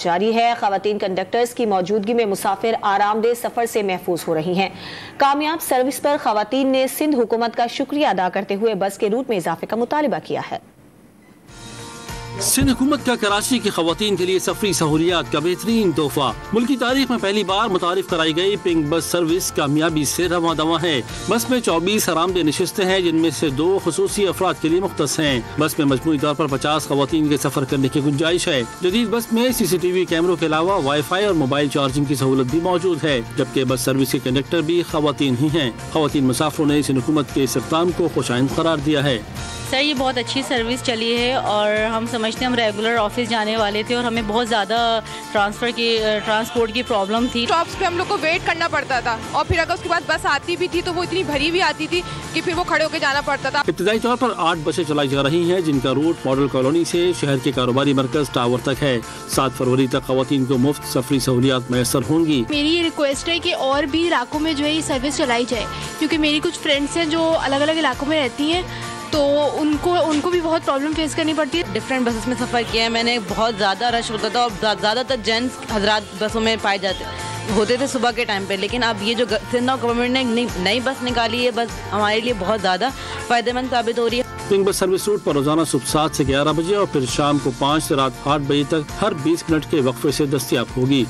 जारी है। खवातीन कंडक्टर्स की मौजूदगी में मुसाफिर आरामदेह सफर से महफूज हो रही हैं। कामयाब सर्विस पर खवातीन ने सिंध हुकूमत का शुक्रिया अदा करते हुए बस के रूट में इजाफे का मुतालिबा किया है। सिंध हुकूमत का कराची की खवातीन के लिए सफरी सहूलियात का बेहतरीन तोहफा। मुल्क की तारीख में पहली बार मुतारिफ कराई गई पिंक बस सर्विस कामयाबी से रवां दवा है। बस में 24 आरामदेह नशिस्तें हैं, जिनमें से 2 खुसूसी अफराद के लिए मुख्तस हैं। बस में मजमूई तौर पर 50 खवातीन के सफर करने की गुंजाइश है। जदीद बस में CCTV कैमरों के अलावा वाईफाई और मोबाइल चार्जिंग की सहूलत भी मौजूद है, जबकि बस सर्विस के कंडक्टर भी खवातीन ही हैं। खवातीन मुसाफिरों ने सिंध हुकूमत के इस इक़दाम को खुशाइंद करार दिया है। सर, ये बहुत अच्छी सर्विस चली है और हम समझते हैं हम रेगुलर ऑफिस जाने वाले थे और हमें बहुत ज़्यादा ट्रांसपोर्ट की प्रॉब्लम थी। स्टॉप्स पे हम लोग को वेट करना पड़ता था और फिर अगर उसके बाद बस आती भी थी तो वो इतनी भरी भी आती थी कि फिर वो खड़े होकर जाना पड़ता था। इब्तिदाई तौर पर 8 बसें चलाई जा रही हैं, जिनका रूट मॉडल कॉलोनी से शहर के कारोबारी मरकज टावर तक है। 7 फरवरी तक खवातीन को मुफ्त सफरी सहूलियात मैसर होंगी। मेरी ये रिक्वेस्ट है कि और भी इलाकों में जो है ये सर्विस चलाई जाए, क्योंकि मेरी कुछ फ्रेंड्स हैं जो अलग अलग इलाकों में रहती हैं, तो उनको भी बहुत प्रॉब्लम फेस करनी पड़ती है। डिफरेंट बसेस में सफ़र किया है मैंने, बहुत ज़्यादा रश होता था और ज़्यादातर जेंट्स हजरात बसों में पाए होते थे सुबह के टाइम पे। लेकिन अब ये जो सिंध गवर्नमेंट ने नई बस निकाली है, बस हमारे लिए बहुत ज़्यादा फ़ायदेमंद साबित हो रही है। पिंक बस सर्विस रूट पर रोजाना सुबह 7 से 11 बजे और फिर शाम को 5 से रात 8 बजे तक हर 20 मिनट के वक्फे से दस्तयाब होगी।